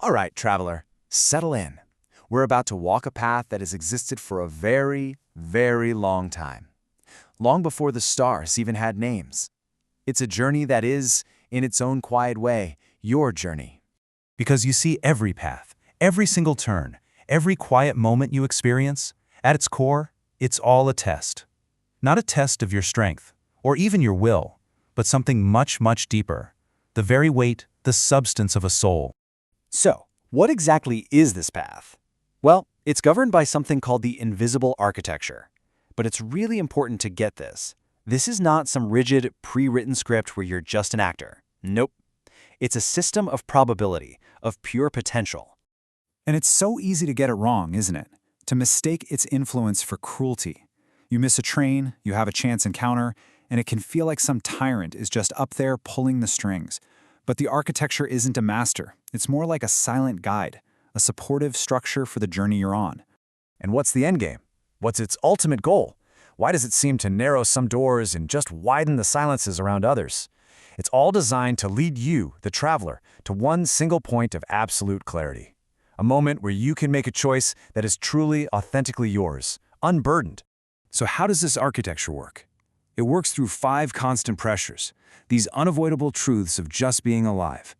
All right, traveler, settle in. We're about to walk a path that has existed for a very, very long time. Long before the stars even had names. It's a journey that is, in its own quiet way, your journey. Because you see every path, every single turn, every quiet moment you experience, at its core, it's all a test. Not a test of your strength, or even your will, but something much, much deeper. The very weight, the substance of a soul. So, what exactly is this path? Well, it's governed by something called the invisible architecture. But it's really important to get this. This is not some rigid, pre-written script where you're just an actor. Nope. It's a system of probability, of pure potential. And it's so easy to get it wrong, isn't it? To mistake its influence for cruelty. You miss a train, you have a chance encounter, and it can feel like some tyrant is just up there pulling the strings. But the architecture isn't a master. It's more like a silent guide, a supportive structure for the journey you're on. And what's the endgame? What's its ultimate goal? Why does it seem to narrow some doors and just widen the silences around others? It's all designed to lead you, the traveler, to one single point of absolute clarity. A moment where you can make a choice that is truly, authentically yours, unburdened. So how does this architecture work? It works through 5 constant pressures, these unavoidable truths of just being alive.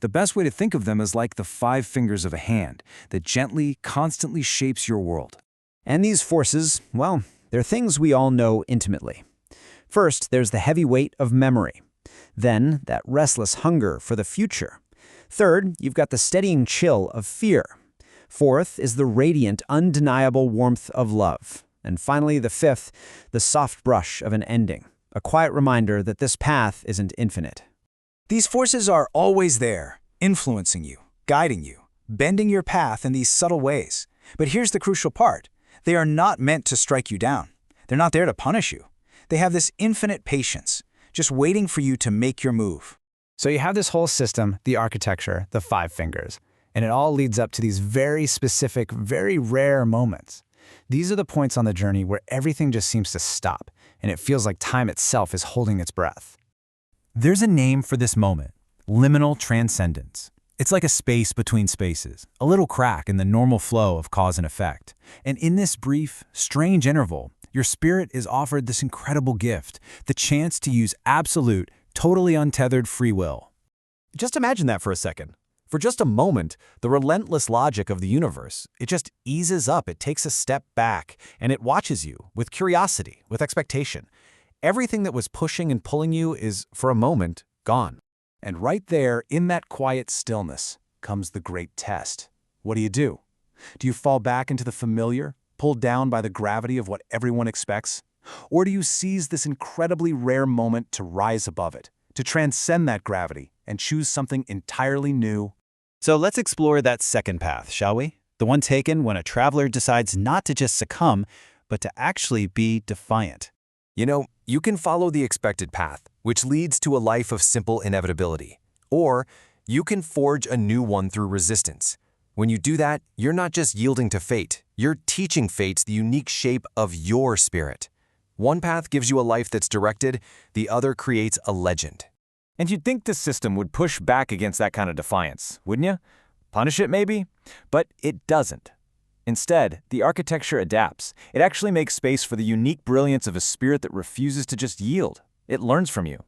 The best way to think of them is like the 5 fingers of a hand that gently, constantly shapes your world. And these forces, well, they're things we all know intimately. First, there's the heavy weight of memory. Then, that restless hunger for the future. Third, you've got the steadying chill of fear. Fourth is the radiant, undeniable warmth of love. And finally, the fifth, the soft brush of an ending, a quiet reminder that this path isn't infinite. These forces are always there, influencing you, guiding you, bending your path in these subtle ways. But here's the crucial part. They are not meant to strike you down. They're not there to punish you. They have this infinite patience, just waiting for you to make your move. So you have this whole system, the architecture, the 5 fingers, and it all leads up to these very specific, very rare moments. These are the points on the journey where everything just seems to stop, and it feels like time itself is holding its breath. There's a name for this moment, liminal transcendence. It's like a space between spaces, a little crack in the normal flow of cause and effect. And in this brief, strange interval, your spirit is offered this incredible gift, the chance to use absolute, totally untethered free will. Just imagine that for a second. For just a moment, the relentless logic of the universe, it just eases up, it takes a step back, and it watches you with curiosity, with expectation. Everything that was pushing and pulling you is, for a moment, gone. And right there, in that quiet stillness, comes the great test. What do? Do you fall back into the familiar, pulled down by the gravity of what everyone expects? Or do you seize this incredibly rare moment to rise above it, to transcend that gravity and choose something entirely new? So let's explore that second path, shall we? The one taken when a traveler decides not to just succumb, but to actually be defiant. You know, you can follow the expected path, which leads to a life of simple inevitability. Or you can forge a new one through resistance. When you do that, you're not just yielding to fate, you're teaching fate the unique shape of your spirit. One path gives you a life that's directed, the other creates a legend. And you'd think this system would push back against that kind of defiance, wouldn't you? Punish it, maybe? But it doesn't. Instead, the architecture adapts. It actually makes space for the unique brilliance of a spirit that refuses to just yield. It learns from you.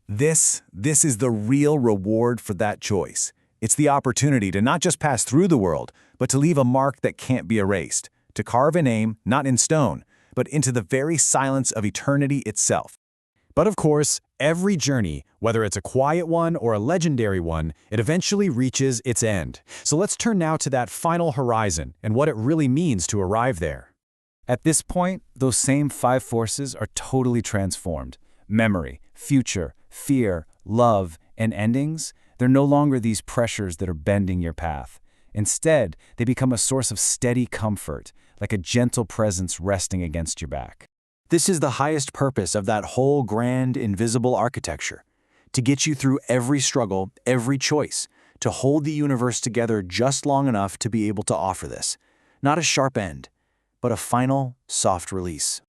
This is the real reward for that choice. It's the opportunity to not just pass through the world, but to leave a mark that can't be erased, to carve a name, not in stone, but into the very silence of eternity itself. But of course, every journey, whether it's a quiet one or a legendary one, it eventually reaches its end. So let's turn now to that final horizon and what it really means to arrive there. At this point, those same 5 forces are totally transformed. Memory, future, fear, love, and endings, they're no longer these pressures that are bending your path. Instead, they become a source of steady comfort, like a gentle presence resting against your back. This is the highest purpose of that whole grand, invisible architecture, to get you through every struggle, every choice, to hold the universe together just long enough to be able to offer this. Not a sharp end, but a final, soft release.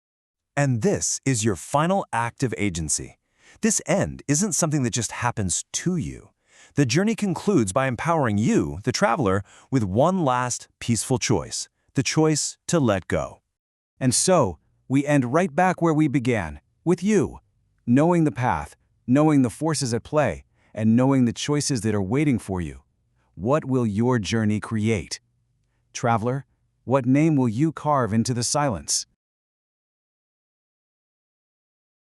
And this is your final act of agency. This end isn't something that just happens to you. The journey concludes by empowering you, the traveler, with one last peaceful choice, the choice to let go. And so, we end right back where we began, with you, knowing the path, knowing the forces at play, and knowing the choices that are waiting for you. What will your journey create? Traveler, what name will you carve into the silence?